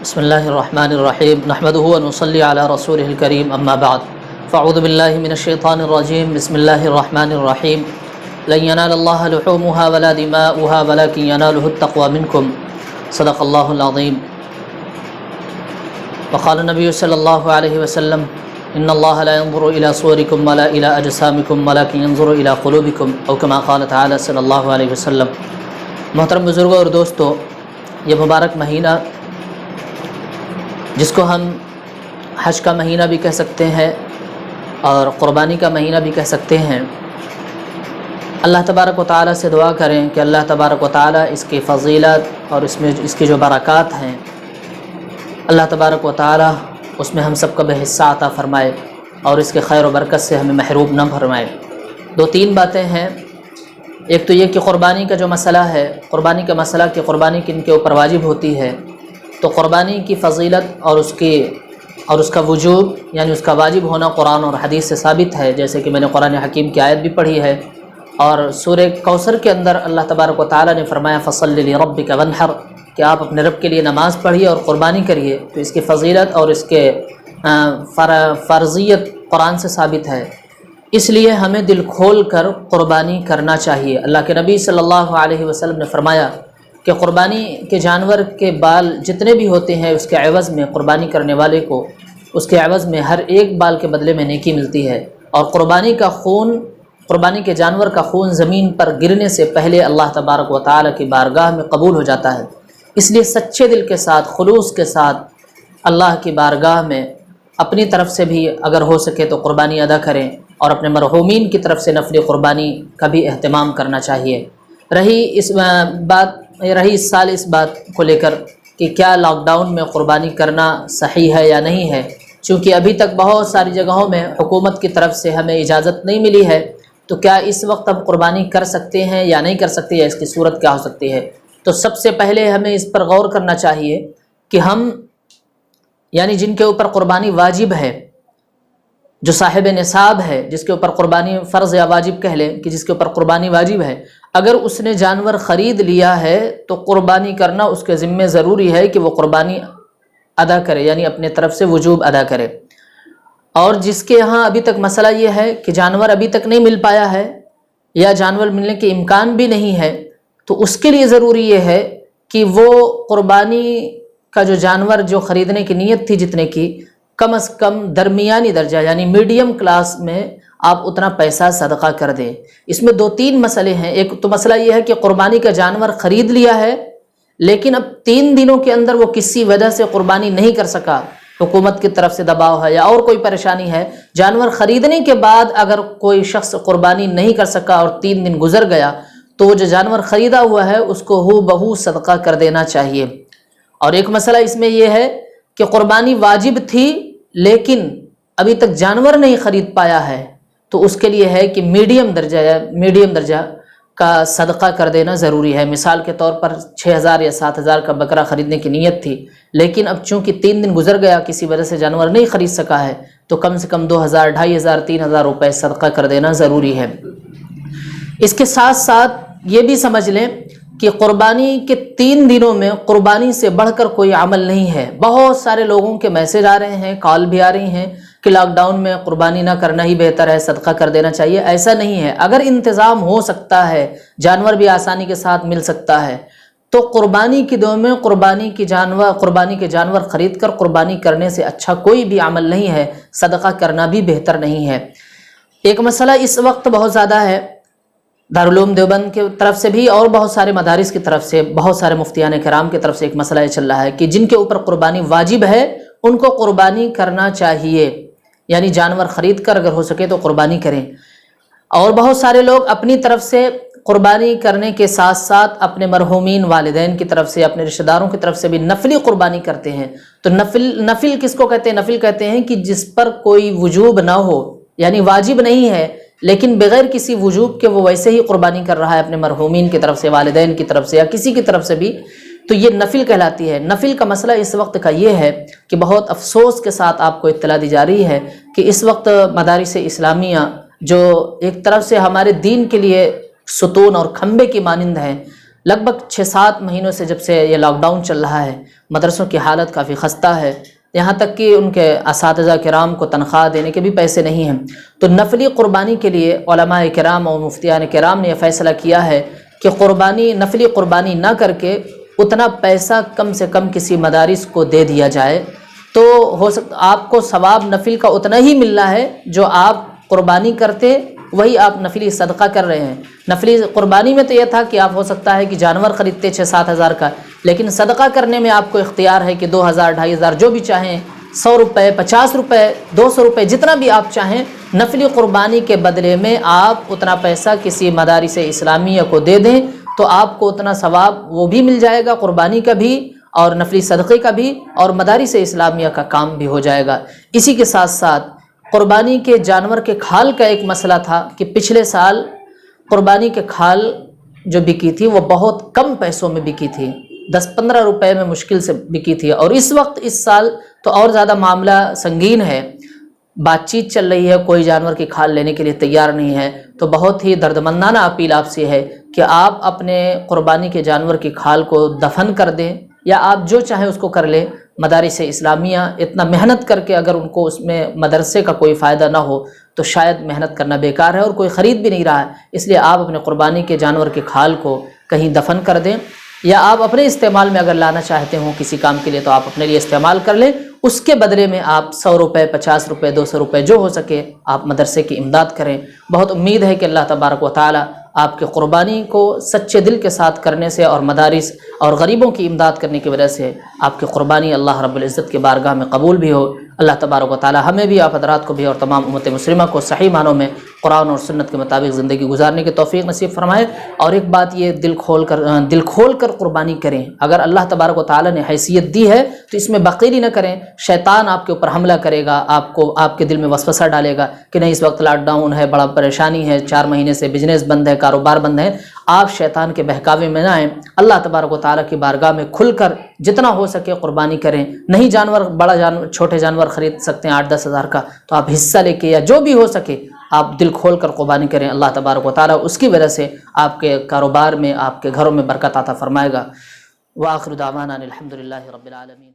بسم اللہ الرحمن الرحیم نحمدہ ونصلی علی رسولہ الکریم اما بعد فاعوذ باللہ من الشیطان الرجیم بسم اللہ الرحمن الرحیم لن ینال اللہ لحومها ولا دماؤها ولکن ینالہ التقوی منکم صدق اللہ العظیم وقال النبی صلی اللہ علیہ وسلم ان اللہ لا ينظر الى صورکم ولا الى اجسامکم ولکن ينظر الى قلوبکم او کما قال تعالی صلی اللہ علیہ وسلم۔ محترم بزرگوں اور دوستو، یہ مبارک مہینہ جس کو ہم حج کا مہینہ بھی کہہ سکتے ہیں اور قربانی کا مہینہ بھی کہہ سکتے ہیں، اللہ تبارک و تعالیٰ سے دعا کریں کہ اللہ تبارک و تعالیٰ اس کی فضیلت اور اس کی جو برکات ہیں، اللہ تبارک و تعالیٰ اس میں ہم سب کا بحصہ عطا فرمائے اور اس کے خیر و برکت سے ہمیں محروم نہ فرمائے۔ دو تین باتیں ہیں۔ ایک تو یہ کہ قربانی کا جو مسئلہ ہے، قربانی کا مسئلہ کہ قربانی کن کے اوپر واجب ہوتی ہے، تو قربانی کی فضیلت اور اس کا وجوب یعنی اس کا واجب ہونا قرآن اور حدیث سے ثابت ہے، جیسے کہ میں نے قرآن حکیم کی آیت بھی پڑھی ہے، اور سورہ کوثر کے اندر اللہ تبارک و تعالیٰ نے فرمایا فصل لربک وانحر، کہ آپ اپنے رب کے لیے نماز پڑھیے اور قربانی کریے۔ تو اس کی فضیلت اور اس کے فرضیت قرآن سے ثابت ہے، اس لیے ہمیں دل کھول کر قربانی کرنا چاہیے۔ اللہ کے نبی صلی اللہ علیہ وسلم نے فرمایا کہ قربانی کے جانور کے بال جتنے بھی ہوتے ہیں، اس کے عوض میں قربانی کرنے والے کو اس کے عوض میں ہر ایک بال کے بدلے میں نیکی ملتی ہے، اور قربانی کے جانور کا خون زمین پر گرنے سے پہلے اللہ تبارک و تعالیٰ کی بارگاہ میں قبول ہو جاتا ہے۔ اس لیے سچے دل کے ساتھ، خلوص کے ساتھ اللہ کی بارگاہ میں اپنی طرف سے بھی اگر ہو سکے تو قربانی ادا کریں، اور اپنے مرحومین کی طرف سے نفل قربانی کا بھی اہتمام کرنا چاہیے۔ رہی اس سال اس بات کو لے کر کہ کیا لاک ڈاؤن میں قربانی کرنا صحیح ہے یا نہیں ہے، چونکہ ابھی تک بہت ساری جگہوں میں حکومت کی طرف سے ہمیں اجازت نہیں ملی ہے، تو کیا اس وقت ہم قربانی کر سکتے ہیں یا نہیں کر سکتے، یا اس کی صورت کیا ہو سکتی ہے؟ تو سب سے پہلے ہمیں اس پر غور کرنا چاہیے کہ ہم یعنی جن کے اوپر قربانی واجب ہے، جو صاحب نصاب ہے، جس کے اوپر قربانی فرض یا واجب کہہ لیں کہ جس کے اوپر قربانی واجب ہے، اگر اس نے جانور خرید لیا ہے تو قربانی کرنا اس کے ذمے ضروری ہے کہ وہ قربانی ادا کرے، یعنی اپنے طرف سے وجوب ادا کرے۔ اور جس کے یہاں ابھی تک مسئلہ یہ ہے کہ جانور ابھی تک نہیں مل پایا ہے یا جانور ملنے کے امکان بھی نہیں ہے، تو اس کے لیے ضروری یہ ہے کہ وہ قربانی کا جو جانور جو خریدنے کی نیت تھی جتنے کی، کم از کم درمیانی درجہ یعنی میڈیم کلاس میں آپ اتنا پیسہ صدقہ کر دیں۔ اس میں دو تین مسئلے ہیں۔ ایک تو مسئلہ یہ ہے کہ قربانی کا جانور خرید لیا ہے لیکن اب 3 دنوں کے اندر وہ کسی وجہ سے قربانی نہیں کر سکا، حکومت کی طرف سے دباؤ ہے یا اور کوئی پریشانی ہے، جانور خریدنے کے بعد اگر کوئی شخص قربانی نہیں کر سکا اور 3 دن گزر گیا تو وہ جو جانور خریدا ہوا ہے اس کو ہو بہو صدقہ کر دینا چاہیے۔ اور ایک مسئلہ اس میں یہ ہے کہ قربانی واجب تھی لیکن ابھی تک جانور نہیں خرید پایا ہے، تو اس کے لیے ہے کہ میڈیم درجہ کا صدقہ کر دینا ضروری ہے۔ مثال کے طور پر 6,000 یا 7,000 کا بکرا خریدنے کی نیت تھی، لیکن اب چونکہ 3 دن گزر گیا، کسی وجہ سے جانور نہیں خرید سکا ہے، تو کم سے کم 2,000، 2,500، 3,000 روپے صدقہ کر دینا ضروری ہے۔ اس کے ساتھ ساتھ یہ بھی سمجھ لیں کہ قربانی کے 3 دنوں میں قربانی سے بڑھ کر کوئی عمل نہیں ہے۔ بہت سارے لوگوں کے میسج آ رہے ہیں، کال بھی آ رہی ہیں کہ لاک ڈاؤن میں قربانی نہ کرنا ہی بہتر ہے، صدقہ کر دینا چاہیے۔ ایسا نہیں ہے، اگر انتظام ہو سکتا ہے، جانور بھی آسانی کے ساتھ مل سکتا ہے، تو قربانی کی دو میں قربانی کے جانور خرید کر قربانی کرنے سے اچھا کوئی بھی عمل نہیں ہے، صدقہ کرنا بھی بہتر نہیں ہے۔ ایک مسئلہ اس وقت بہت زیادہ ہے، دارالعلوم دیوبند کی طرف سے بھی اور بہت سارے مدارس کی طرف سے، بہت سارے مفتیان کرام کی طرف سے ایک مسئلہ یہ چل رہا ہے کہ جن کے اوپر قربانی واجب ہے ان کو قربانی کرنا چاہیے، یعنی جانور خرید کر اگر ہو سکے تو قربانی کریں۔ اور بہت سارے لوگ اپنی طرف سے قربانی کرنے کے ساتھ ساتھ اپنے مرحومین والدین کی طرف سے، اپنے رشتہ داروں کی طرف سے بھی نفلی قربانی کرتے ہیں۔ تو نفل کس کو کہتے ہیں؟ نفل کہتے ہیں کہ جس پر کوئی وجوب نہ ہو، یعنی واجب نہیں ہے لیکن بغیر کسی وجوب کے وہ ویسے ہی قربانی کر رہا ہے اپنے مرحومین کی طرف سے، والدین کی طرف سے یا کسی کی طرف سے بھی، تو یہ نفل کہلاتی ہے۔ نفل کا مسئلہ اس وقت کا یہ ہے کہ بہت افسوس کے ساتھ آپ کو اطلاع دی جا رہی ہے کہ اس وقت مدارس اسلامیہ جو ایک طرف سے ہمارے دین کے لیے ستون اور کھمبے کی مانند ہیں، لگ بھگ 6-7 مہینوں سے جب سے یہ لاک ڈاؤن چل رہا ہے، مدرسوں کی حالت کافی خستہ ہے، یہاں تک کہ ان کے اساتذہ کرام کو تنخواہ دینے کے بھی پیسے نہیں ہیں۔ تو نفلی قربانی کے لیے علماء کرام اور مفتیان کرام نے یہ فیصلہ کیا ہے کہ نفلی قربانی نہ کر کے اتنا پیسہ کم سے کم کسی مدارس کو دے دیا جائے، تو ہو سکتا آپ کو ثواب نفل کا اتنا ہی مل رہا ہے جو آپ قربانی کرتے وہی آپ نفلی صدقہ کر رہے ہیں۔ نفلی قربانی میں تو یہ تھا کہ آپ ہو سکتا ہے کہ جانور خریدتے 6-7 ہزار کا، لیکن صدقہ کرنے میں آپ کو اختیار ہے کہ 2000 2500 جو بھی چاہیں، 100 روپے 50 روپے 200 روپے جتنا بھی آپ چاہیں، نفلی قربانی کے بدلے میں آپ اتنا پیسہ کسی مدارس اسلامیہ کو دے دیں تو آپ کو اتنا ثواب وہ بھی مل جائے گا، قربانی کا بھی اور نفلی صدقے کا بھی، اور مدارس اسلامیہ کا کام بھی ہو جائے گا۔ اسی کے ساتھ ساتھ قربانی کے جانور کے کھال کا ایک مسئلہ تھا کہ پچھلے سال قربانی کے کھال جو بکی تھی وہ بہت کم پیسوں میں بکی تھی، 10-15 روپے میں مشکل سے بکی تھی، اور اس سال تو اور زیادہ معاملہ سنگین ہے، بات چیت چل رہی ہے، کوئی جانور کی کھال لینے کے لیے تیار نہیں ہے۔ تو بہت ہی دردمندانہ اپیل آپ سے ہے کہ آپ اپنے قربانی کے جانور کی کھال کو دفن کر دیں، یا آپ جو چاہیں اس کو کر لیں۔ مدارس اسلامیہ اتنا محنت کر کے اگر ان کو اس میں مدرسے کا کوئی فائدہ نہ ہو تو شاید محنت کرنا بیکار ہے، اور کوئی خرید بھی نہیں رہا ہے، اس لیے آپ اپنے قربانی کے جانور کے کھال کو کہیں دفن کر دیں، یا آپ اپنے استعمال میں اگر لانا چاہتے ہوں کسی کام کے لیے تو آپ اپنے لیے استعمال کر لیں، اس کے بدلے میں آپ 100 روپے 50 روپے 200 روپے جو ہو سکے آپ مدرسے کی امداد کریں۔ بہت امید ہے کہ اللہ تبارک و تعالی آپ کے قربانی کو سچے دل کے ساتھ کرنے سے اور مدارس اور غریبوں کی امداد کرنے کی وجہ سے آپ کی قربانی اللہ رب العزت کے بارگاہ میں قبول بھی ہو۔ اللہ تبارک و تعالی ہمیں بھی، آپ حضرات کو بھی، اور تمام امت مسلمہ کو صحیح معنوں میں قرآن اور سنت کے مطابق زندگی گزارنے کی توفیق نصیب فرمائے۔ اور ایک بات یہ، دل کھول کر قربانی کریں۔ اگر اللہ تبارک و تعالی نے حیثیت دی ہے تو اس میں بخیلی نہ کریں، شیطان آپ کے اوپر حملہ کرے گا، آپ کے دل میں وسوسہ ڈالے گا کہ نہیں اس وقت لاک ڈاؤن ہے، بڑا پریشانی ہے، 4 مہینے سے بزنس بند ہے، کاروبار بند ہے۔ آپ شیطان کے بہکاوے میں نہ آئیں، اللہ تبارک و تعالیٰ کی بارگاہ میں کھل کر جتنا ہو سکے قربانی کریں۔ نہیں چھوٹے جانور خرید سکتے ہیں 8-10 ہزار کا، تو آپ حصہ لے کے یا جو بھی ہو سکے آپ دل کھول کر قربانی کریں۔ اللہ تبارک و تعالیٰ اس کی وجہ سے آپ کے کاروبار میں، آپ کے گھروں میں برکت عطا فرمائے گا۔ وآخر دعوانا الحمدللہ رب العالمین۔